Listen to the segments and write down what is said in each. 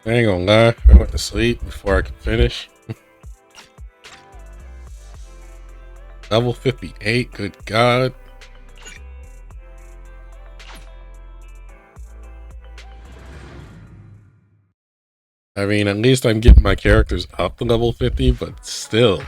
I ain't gonna lie, I went to sleep before I could finish. Level 58, good God. I mean, at least I'm getting my characters up to level 50, but still.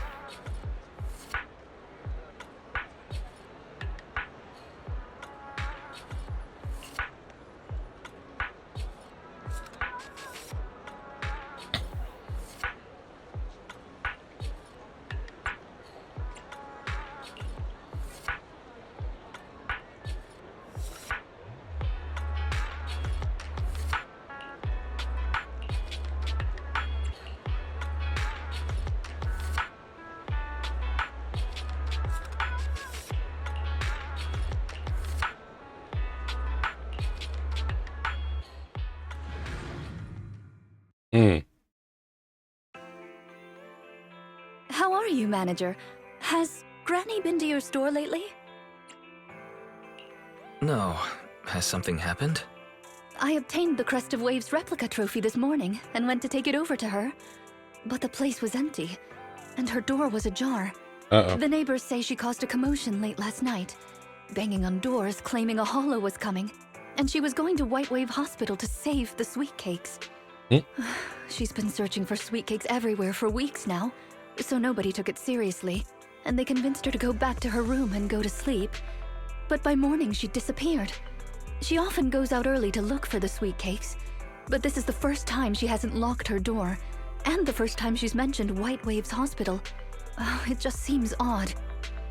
How are you, manager? Has Granny been to your store lately? No. Has something happened? I obtained the Crest of Waves replica trophy this morning and went to take it over to her. But the place was empty, and her door was ajar. Uh-oh. The neighbors say she caused a commotion late last night, banging on doors claiming a holo was coming, and she was going to White Wave Hospital to save the sweet cakes. She's been searching for sweet cakes everywhere for weeks now, so nobody took it seriously, and they convinced her to go back to her room and go to sleep. But by morning, she'd disappeared. She often goes out early to look for the sweet cakes, but this is the first time she hasn't locked her door, and the first time she's mentioned White Waves Hospital. Oh, it just seems odd.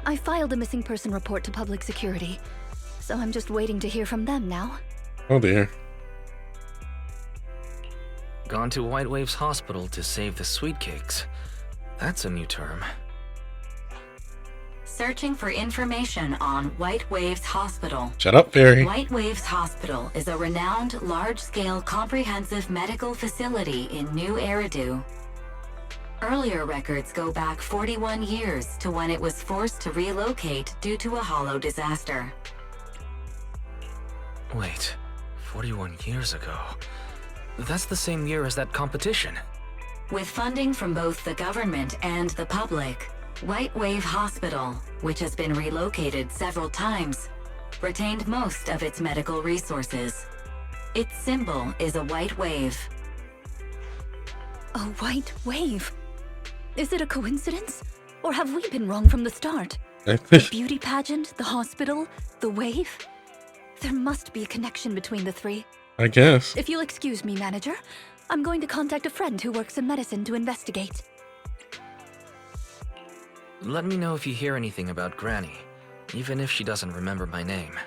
I filed a missing person report to public security, so I'm just waiting to hear from them now. Oh dear. Gone to White Waves Hospital to save the sweet cakes. That's a new term. Searching for information on White Waves Hospital. Shut up, Fairy. White Waves Hospital is a renowned, large-scale, comprehensive medical facility in New Eridu. Earlier records go back 41 years to when it was forced to relocate due to a holo disaster. Wait, 41 years ago? That's the same year as that competition. With funding from both the government and the public, White Wave Hospital, which has been relocated several times, retained most of its medical resources. Its symbol is a white wave. A white wave? Is it a coincidence? Or have we been wrong from the start? The beauty pageant, the hospital, the wave? There must be a connection between the three. I guess. If you'll excuse me, manager, I'm going to contact a friend who works in medicine to investigate. Let me know if you hear anything about Granny, even if she doesn't remember my name.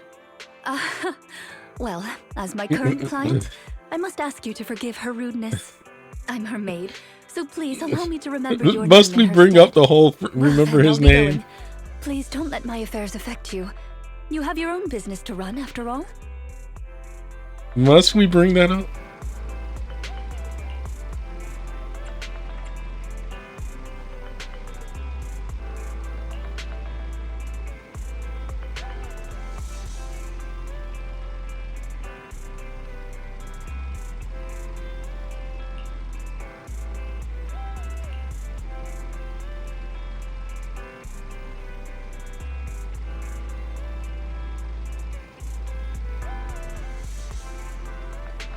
Well, as my current client, I must ask you to forgive her rudeness. I'm her maid, so please allow me to remember your name. Must we bring stead. up the whole remember his name? Going. Please don't let my affairs affect you. You have your own business to run, after all. Must we bring that up?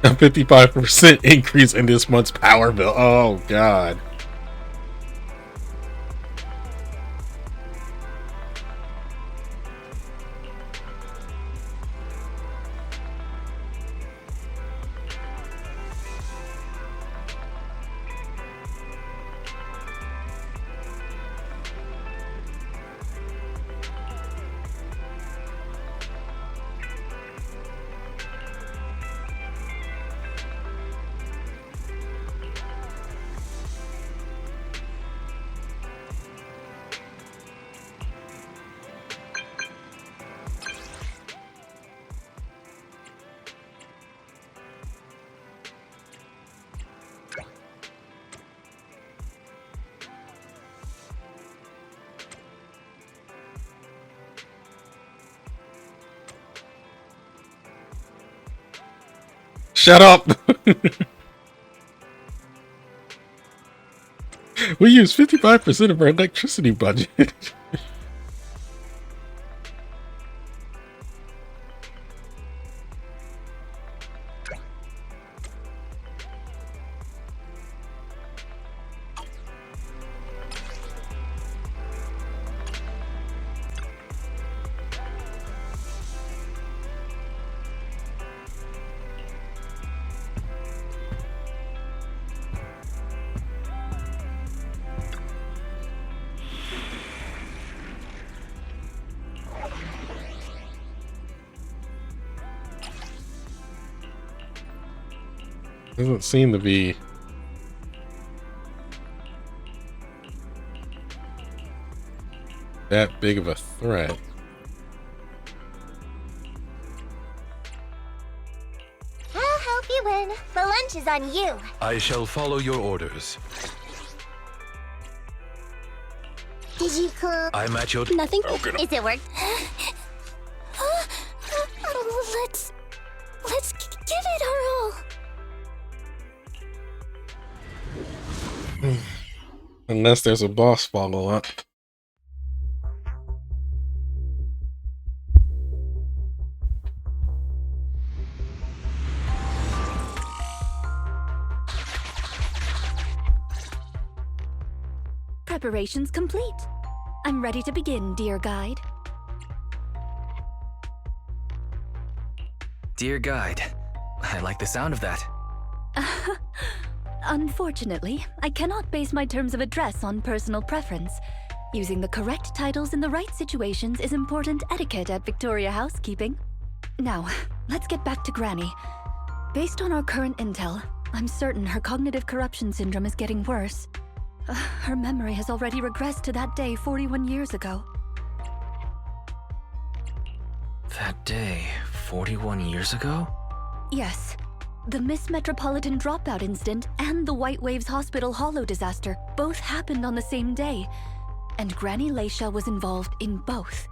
A 55% increase in this month's power bill. Oh, God. Shut up. We use 55% of our electricity budget. Doesn't seem to be that big of a threat. I'll help you win. The lunch is on you. I shall follow your orders. Did you cook? I'm at your... Nothing? Okay. Is it work? Let's give it our all. Unless there's a boss follow-up. Preparations complete. I'm ready to begin, dear guide. Dear guide, I like the sound of that. Unfortunately, I cannot base my terms of address on personal preference. Using the correct titles in the right situations is important etiquette at Victoria Housekeeping. Now, let's get back to Granny. Based on our current intel, I'm certain her cognitive corruption syndrome is getting worse. Her memory has already regressed to that day 41 years ago. That day, 41 years ago? Yes. The Miss Metropolitan dropout incident and the White Waves Hospital Hollow disaster both happened on the same day, and Granny Leisha was involved in both.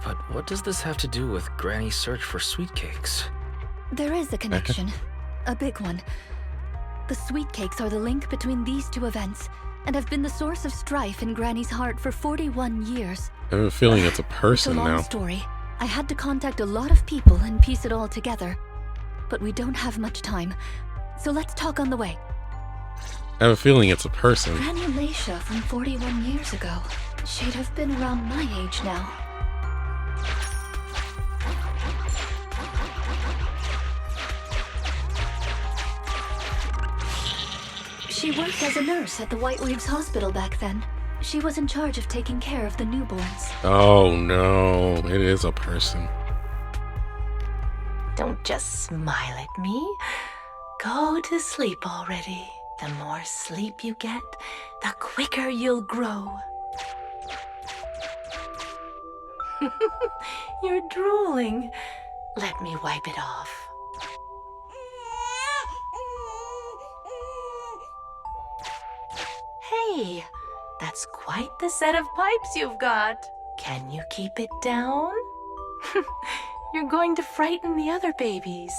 But what does this have to do with Granny's search for sweet cakes? There is a connection. A big one. The sweet cakes are the link between these two events, and have been the source of strife in Granny's heart for 41 years. I have a feeling it's a It's a person long now. story. I had to contact a lot of people and piece it all together. But we don't have much time, so let's talk on the way. I have a feeling it's a person. Granny Leisha from 41 years ago. She'd have been around my age now. She worked as a nurse at the White Waves Hospital back then. She was in charge of taking care of the newborns. Oh no, it is a person. Don't just smile at me. Go to sleep already. The more sleep you get, the quicker you'll grow. You're drooling. Let me wipe it off. Hey, that's quite the set of pipes you've got. Can you keep it down? You're going to frighten the other babies.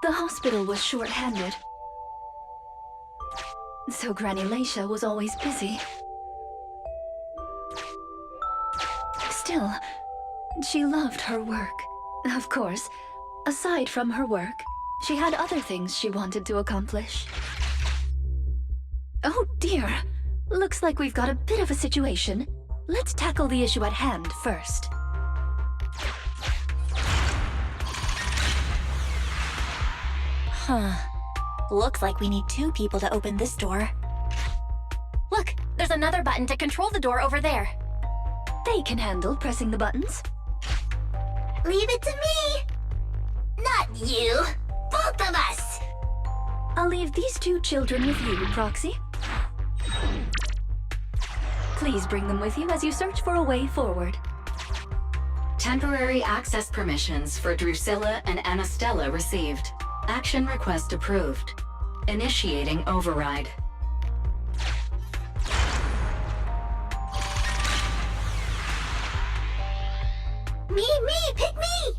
The hospital was short-handed, so Granny Leisha was always busy. Still, she loved her work. Of course, aside from her work, she had other things she wanted to accomplish. Oh dear, looks like we've got a bit of a situation. Let's tackle the issue at hand first. Huh. Looks like we need 2 people to open this door. Look, there's another button to control the door over there. They can handle pressing the buttons. Leave it to me! Not you! Both of us! I'll leave these 2 children with you, Proxy. Please bring them with you as you search for a way forward. Temporary access permissions for Drusilla and Anastella received. Action request approved. Initiating override. Me, pick me!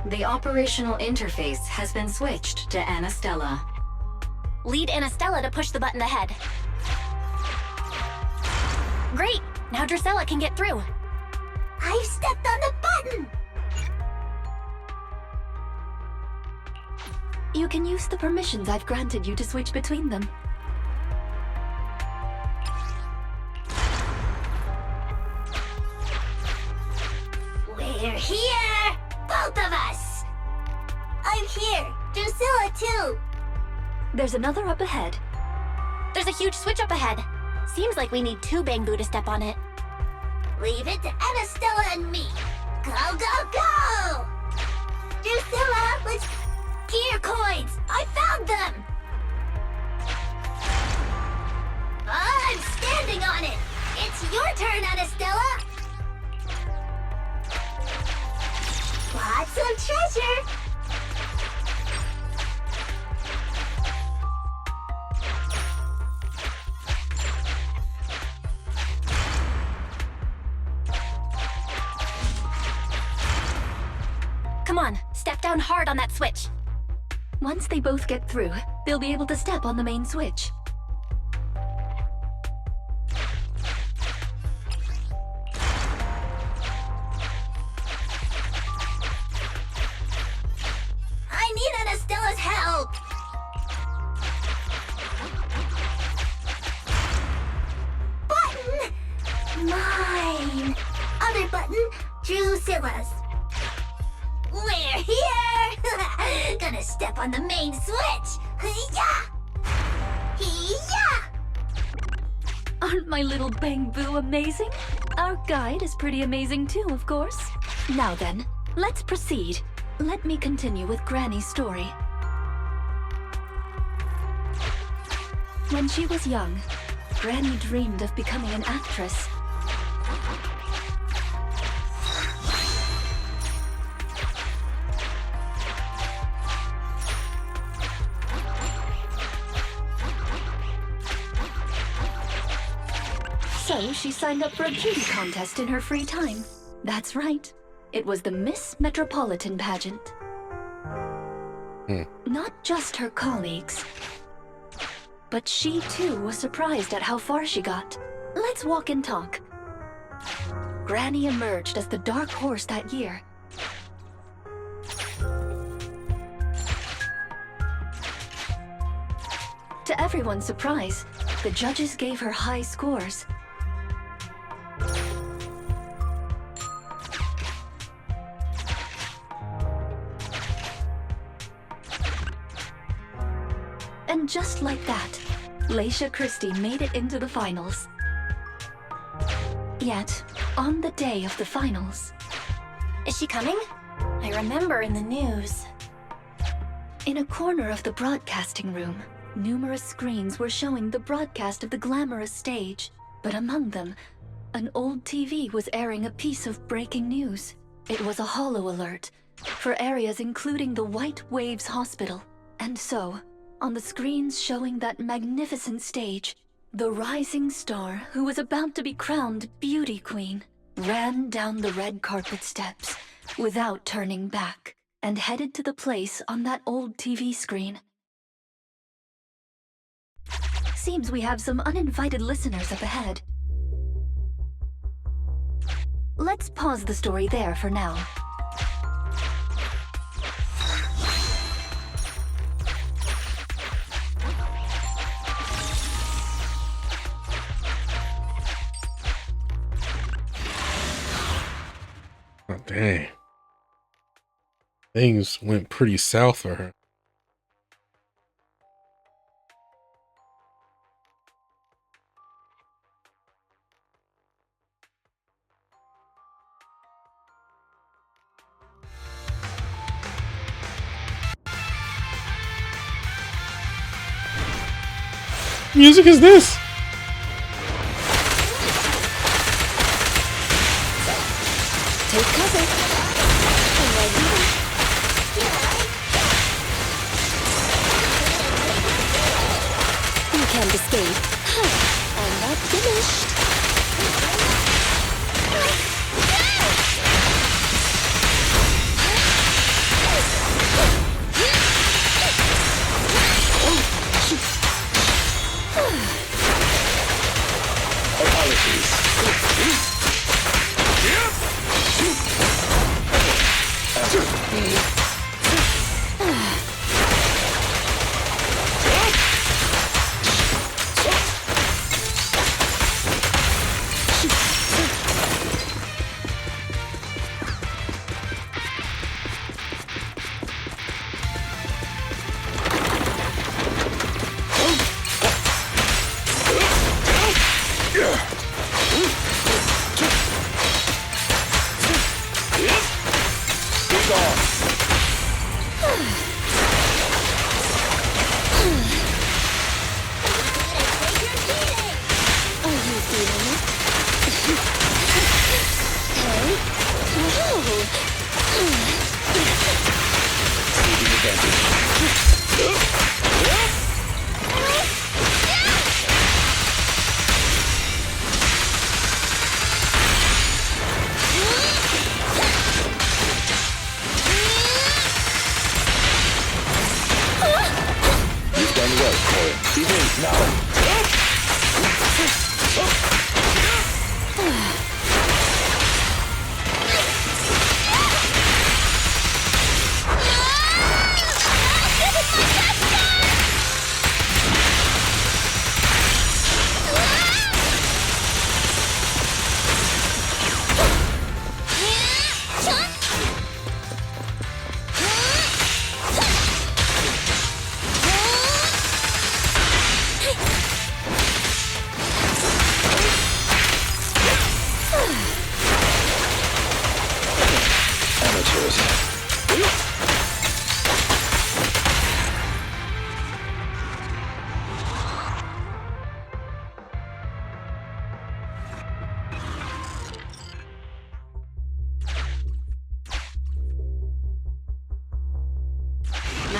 The operational interface has been switched to Anastella. Lead Anastella to push the button ahead. Great! Now Drusilla can get through. I've stepped on the button! You can use the permissions I've granted you to switch between them. We're here! Both of us! I'm here! Drusilla too! There's another up ahead. There's a huge switch up ahead. Seems like we need 2 Bangbu to step on it. Leave it to Anastella and me. Go, go, go! Drusilla, let's... Gear coins! I found them! I'm standing on it! It's your turn, Anastella! Lots of treasure! Come on, step down hard on that switch. Once they both get through, they'll be able to step on the main switch. I need Anastella's help! Button! Mine! Other button, Drusilla's. We're here! Gonna step on the main switch! Hiya! Hiya! Aren't my little Bangbu amazing? Our guide is pretty amazing too, of course. Now then, let's proceed. Let me continue with Granny's story. When she was young, Granny dreamed of becoming an actress. So she signed up for a beauty contest in her free time. That's right. It was the Miss Metropolitan pageant. Not just her colleagues, but she too was surprised at how far she got. Let's walk and talk. Granny emerged as the dark horse that year. To everyone's surprise, the judges gave her high scores. And just like that, Laisha Christie made it into the finals. Yet, on the day of the finals... Is she coming? I remember in the news. In a corner of the broadcasting room, numerous screens were showing the broadcast of the glamorous stage. But among them, an old TV was airing a piece of breaking news. It was a holo alert for areas including the White Waves Hospital. And so, on the screens showing that magnificent stage, the rising star who was about to be crowned beauty queen ran down the red carpet steps without turning back and headed to the place on that old TV screen. Seems we have some uninvited listeners up ahead. Let's pause the story there for now. Oh, dang. Things went pretty south for her. Music is this? Take cover. You can't escape. I'm not finished.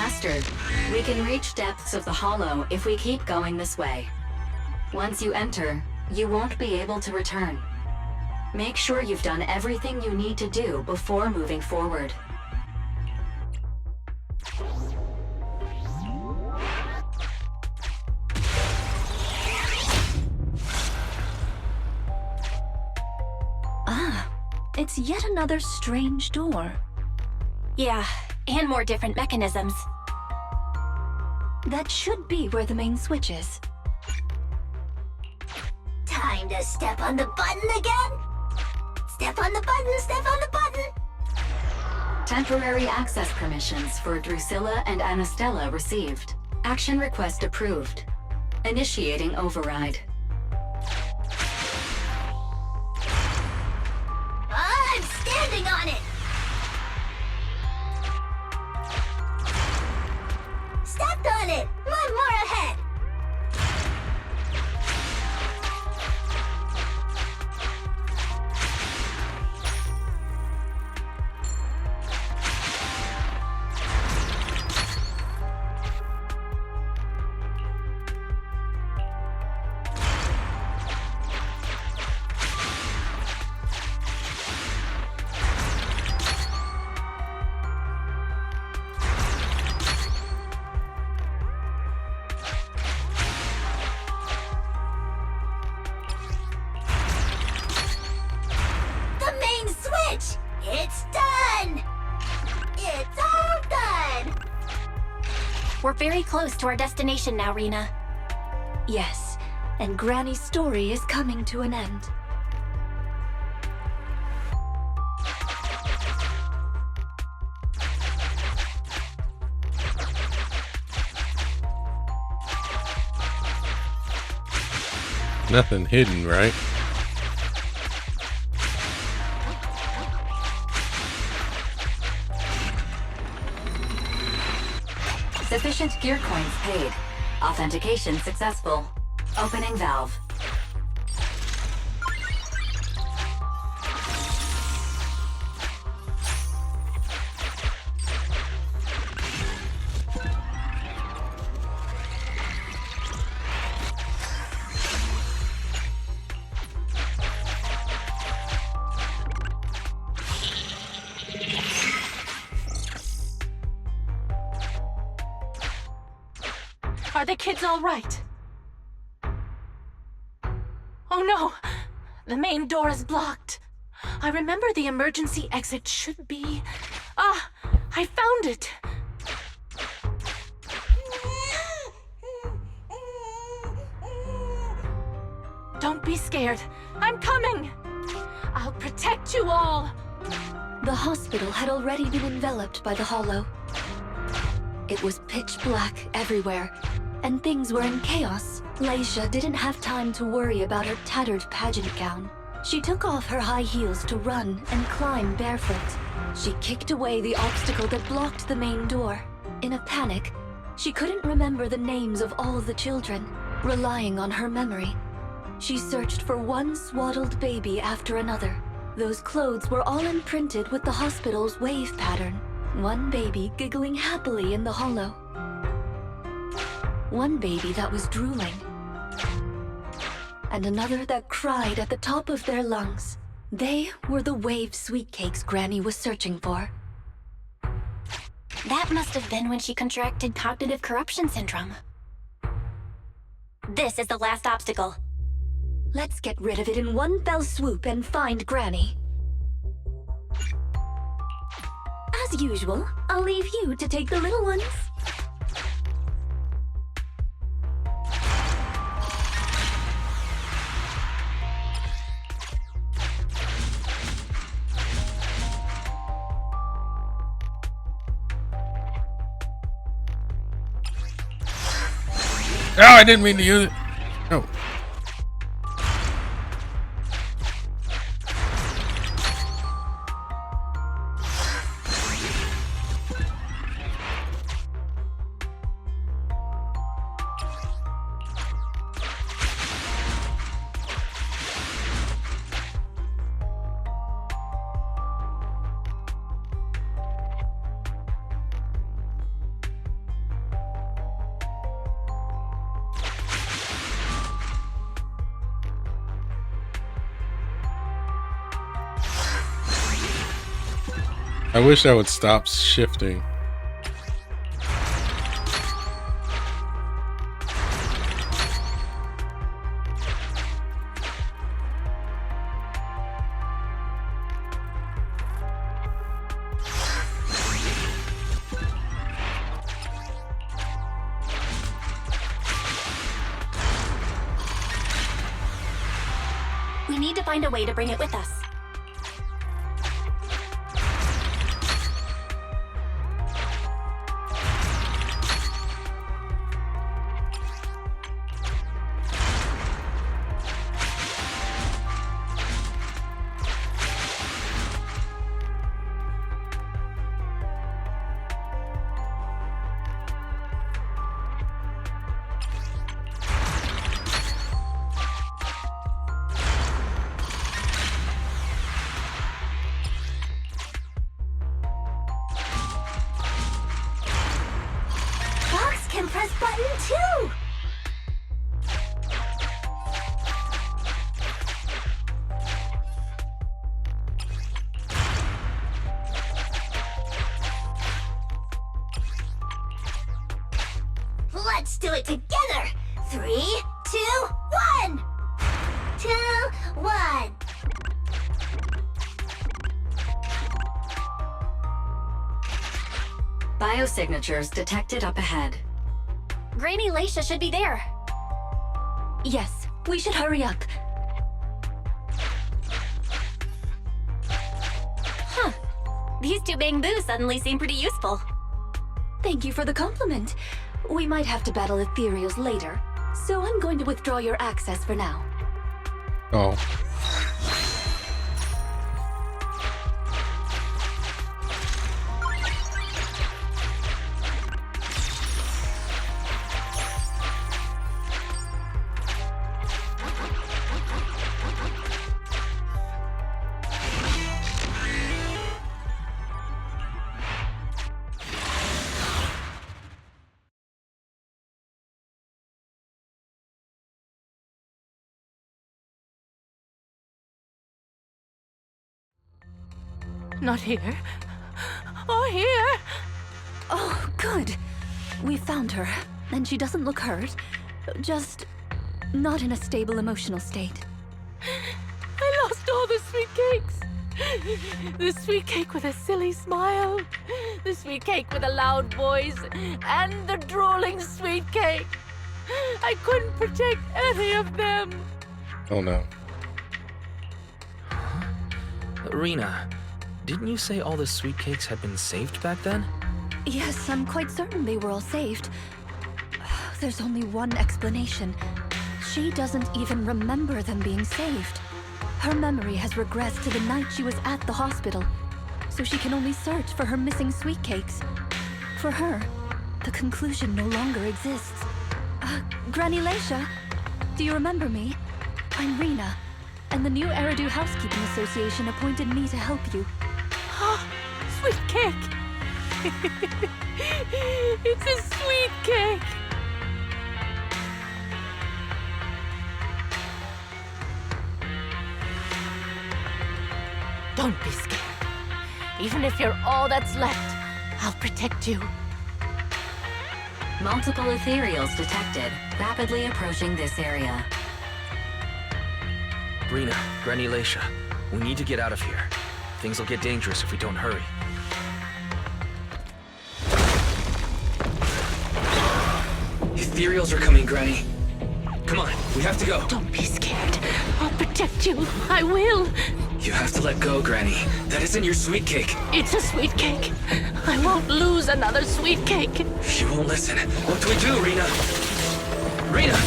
faster. We can reach depths of the hollow if we keep going this way. Once you enter, you won't be able to return. Make sure you've done everything you need to do before moving forward. Ah, it's yet another strange door. Yeah, and more different mechanisms. That should be where the main switch is. Time to step on the button again? Step on the button, step on the button! Temporary access permissions for Drusilla and Anastella received. Action request approved. Initiating override. I'm standing on it! Stepped on it! One more ahead! It's done! It's all done! We're very close to our destination now, Rina. Yes, and Granny's story is coming to an end. Nothing hidden, right? Sufficient gear coins paid. Authentication successful. Opening valve. Are the kids all right? Oh no! The main door is blocked. I remember the emergency exit should be... Ah! I found it! Don't be scared. I'm coming! I'll protect you all! The hospital had already been enveloped by the hollow. It was pitch black everywhere, and things were in chaos. Leisha didn't have time to worry about her tattered pageant gown. She took off her high heels to run and climb barefoot. She kicked away the obstacle that blocked the main door. In a panic, she couldn't remember the names of all the children. Relying on her memory, she searched for one swaddled baby after another. Those clothes were all imprinted with the hospital's wave pattern. One baby giggling happily in the hollow. One baby that was drooling. And another that cried at the top of their lungs. They were the wave sweet cakes Granny was searching for. That must have been when she contracted cognitive corruption syndrome. This is the last obstacle. Let's get rid of it in one fell swoop and find Granny. As usual, I'll leave you to take the little ones. Oh, I didn't mean to use it. Oh. I wish I would stop shifting. We need to find a way to bring it with us. Can press button too! Let's do it together! 3, 2, 1! 2, 1! Biosignatures detected up ahead. Granny Leisha should be there. Yes, we should hurry up. Huh. These two bamboos suddenly seem pretty useful. Thank you for the compliment. We might have to battle ethereals later, so I'm going to withdraw your access for now. Oh. Not here. Or here. Oh, good. We found her, and she doesn't look hurt. Just not in a stable emotional state. I lost all the sweet cakes. The sweet cake with a silly smile. The sweet cake with a loud voice. And the drooling sweet cake. I couldn't protect any of them. Oh no. Rina, didn't you say all the sweet cakes had been saved back then? Yes, I'm quite certain they were all saved. There's only one explanation. She doesn't even remember them being saved. Her memory has regressed to the night she was at the hospital, so she can only search for her missing sweet cakes. For her, the conclusion no longer exists. Granny Leisha, do you remember me? I'm Rina, and the new Eridu Housekeeping Association appointed me to help you. Sweet cake. It's a sweet cake. Don't be scared. Even if you're all that's left, I'll protect you. Multiple ethereals detected, rapidly approaching this area. Rina, Granny Leisha, we need to get out of here. Things will get dangerous if we don't hurry. Ethereals are coming, Granny. Come on, we have to go. Don't be scared. I'll protect you. I will. You have to let go, Granny. That isn't your sweet cake. It's a sweet cake. I won't lose another sweet cake. She won't listen. What do we do, Rina? Rina!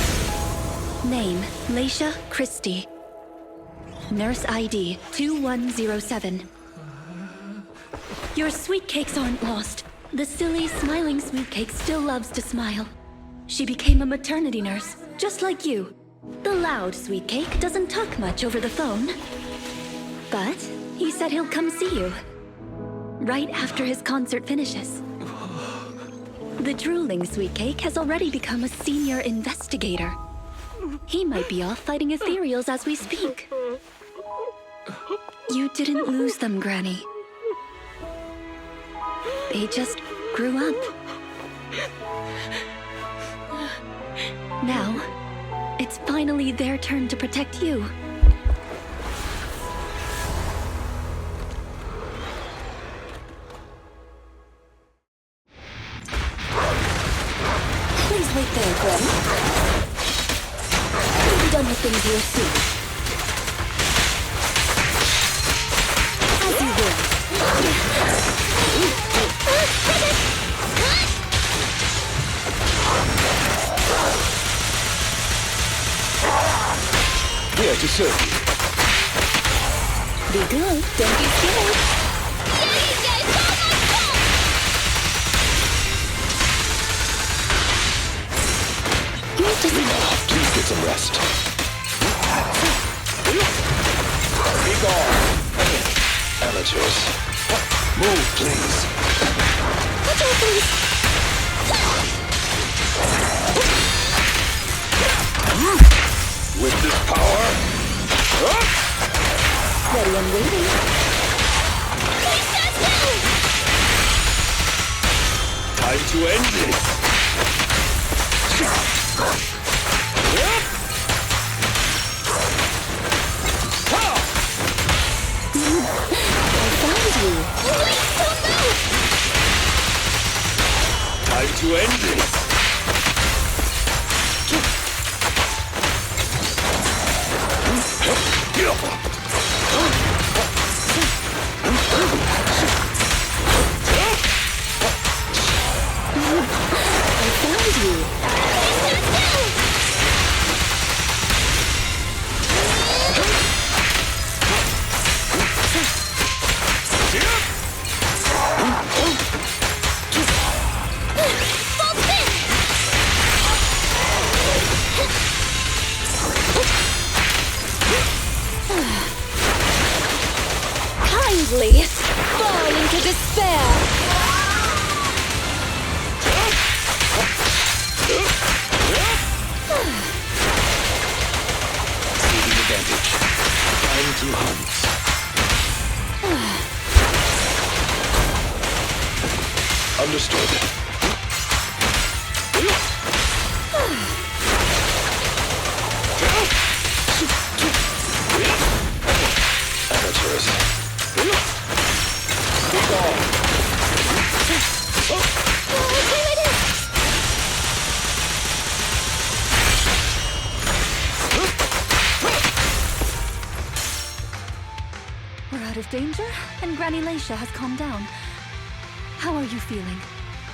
Name, Leisha Christie. Nurse ID 2107. Your sweet cakes aren't lost. The silly, smiling sweet cake still loves to smile. She became a maternity nurse, just like you. The loud sweet cake doesn't talk much over the phone. But he said he'll come see you. Right after his concert finishes. The drooling sweet cake has already become a senior investigator. He might be off fighting ethereals as we speak. You didn't lose them, Granny. They just grew up. Now, it's finally their turn to protect you. Please wait there, Gwen. We'll be done with things here soon. As you will. Here to serve you. Be good, don't be scared. Rina, please get some rest. Be gone. Amateurs. Move, please. Watch out, please. With this power... Ready and waiting. Time to end this. I found you. Time to end this. I found you. Kindly fall into despair. Taking advantage. Time to hunt. Understood. Amateurs. Be gone. We're out of danger, and Granny Laisha has calmed down. How are you feeling?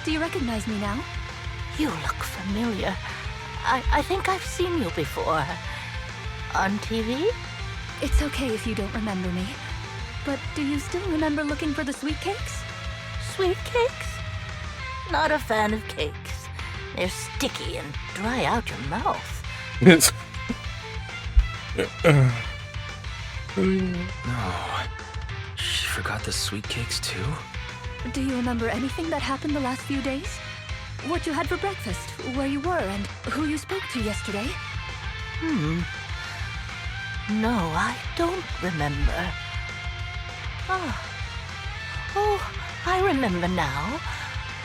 Do you recognize me now? You look familiar. I think I've seen you before. On TV? It's okay if you don't remember me. But do you still remember looking for the sweet cakes? Sweet cakes? Not a fan of cakes. They're sticky and dry out your mouth. No. She forgot the sweet cakes too? Do you remember anything that happened the last few days? What you had for breakfast, where you were, and who you spoke to yesterday? No, I don't remember. Oh, I remember now.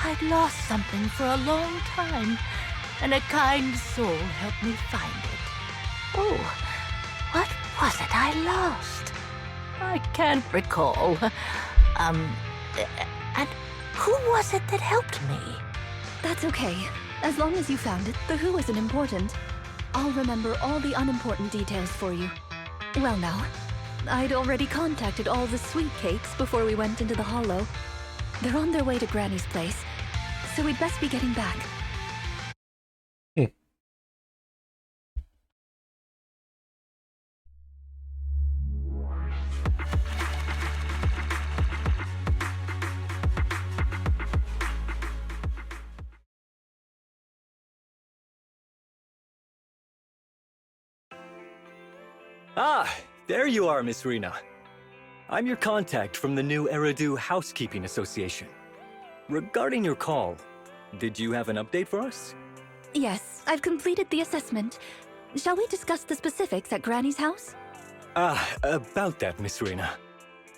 I'd lost something for a long time, and a kind soul helped me find it. Oh, what was it I lost? I can't recall. And who was it that helped me? That's okay. As long as you found it, the who isn't important. I'll remember all the unimportant details for you. Well now, I'd already contacted all the sweet cakes before we went into the hollow. They're on their way to Granny's place, so we'd best be getting back. Ah, there you are, Miss Rina. I'm your contact from the new Eridu Housekeeping Association. Regarding your call, did you have an update for us? Yes, I've completed the assessment. Shall we discuss the specifics at Granny's house? About that, Miss Rina.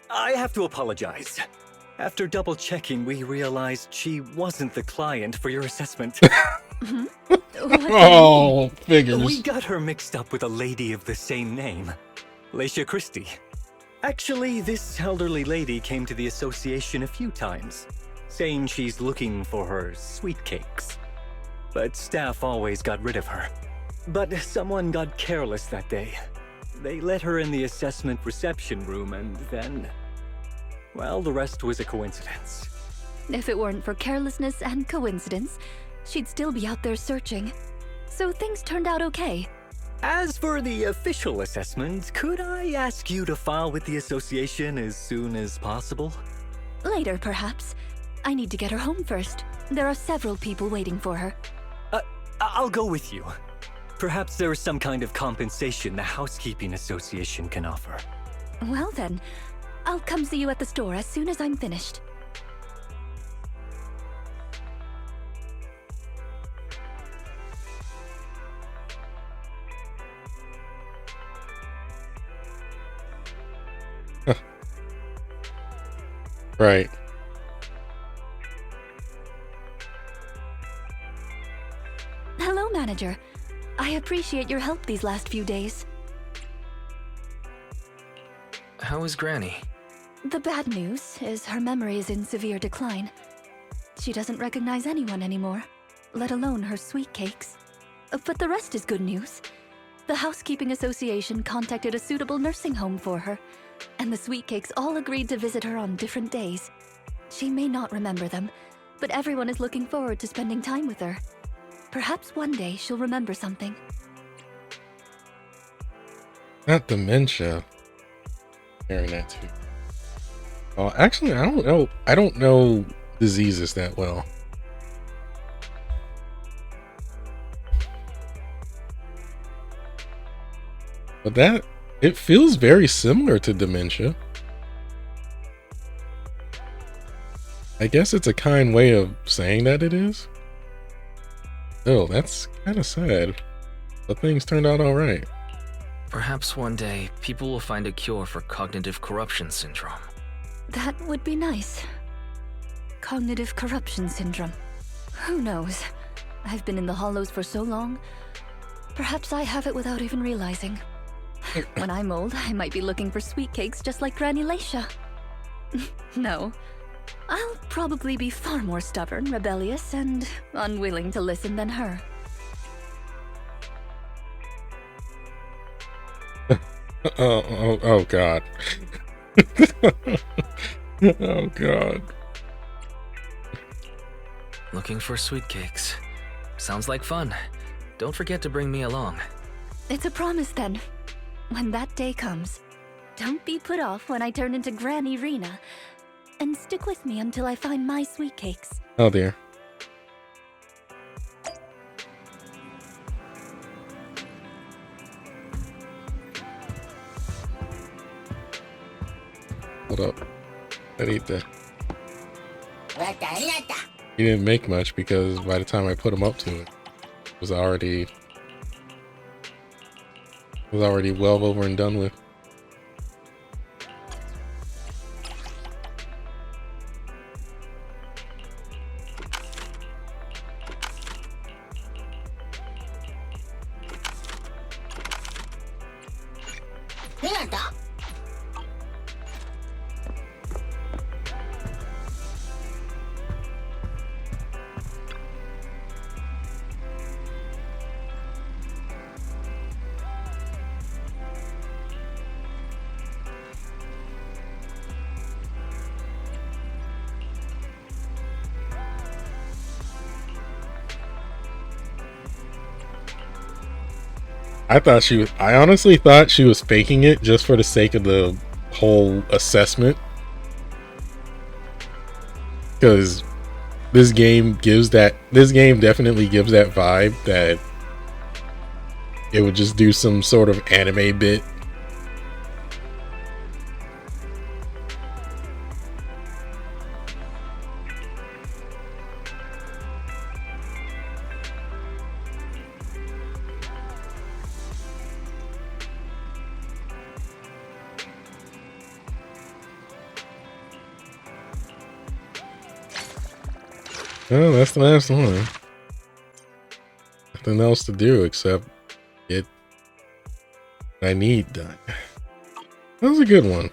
I have to apologize. After double checking, we realized she wasn't the client for your assessment. Oh, figures. We got her mixed up with a lady of the same name, Laisha Christie. Actually, this elderly lady came to the association a few times, saying she's looking for her sweet cakes. But staff always got rid of her. But someone got careless that day. They let her in the assessment reception room and then... well, the rest was a coincidence. If it weren't for carelessness and coincidence, she'd still be out there searching. So things turned out okay. As for the official assessment, could I ask you to file with the association as soon as possible? Later, perhaps. I need to get her home first. There are several people waiting for her. I'll go with you. Perhaps there is some kind of compensation the housekeeping association can offer. Well then, I'll come see you at the store as soon as I'm finished. Right. Hello, manager. I appreciate your help these last few days. How is Granny? The bad news is her memory is in severe decline. She doesn't recognize anyone anymore, let alone her sweet cakes. But the rest is good news. The Housekeeping Association contacted a suitable nursing home for her, and the sweet cakes all agreed to visit her on different days. She may not remember them, but everyone is looking forward to spending time with her. Perhaps one day she'll remember something. Not dementia. Hearing that too. Oh, actually, I don't know. I don't know diseases that well. But it feels very similar to dementia. I guess it's a kind way of saying that it is. Oh, that's kind of sad. But things turned out all right. Perhaps one day, people will find a cure for cognitive corruption syndrome. That would be nice. Cognitive corruption syndrome. Who knows? I've been in the Hollows for so long. Perhaps I have it without even realizing. When I'm old, I might be looking for sweet cakes just like Granny Laisha. No. I'll probably be far more stubborn, rebellious, and unwilling to listen than her. Oh God. Oh God. Looking for sweet cakes. Sounds like fun. Don't forget to bring me along. It's a promise then. When that day comes, don't be put off when I turn into Granny Rina. And stick with me until I find my sweet cakes. Oh dear. Hold up. I need to. He didn't make much because by the time I put him up to it, it was already well over and done with. I honestly thought she was faking it just for the sake of the whole assessment. Because this game definitely gives that vibe that it would just do some sort of anime bit. Oh, that's the last one. Nothing else to do except get what I need done. That was a good one.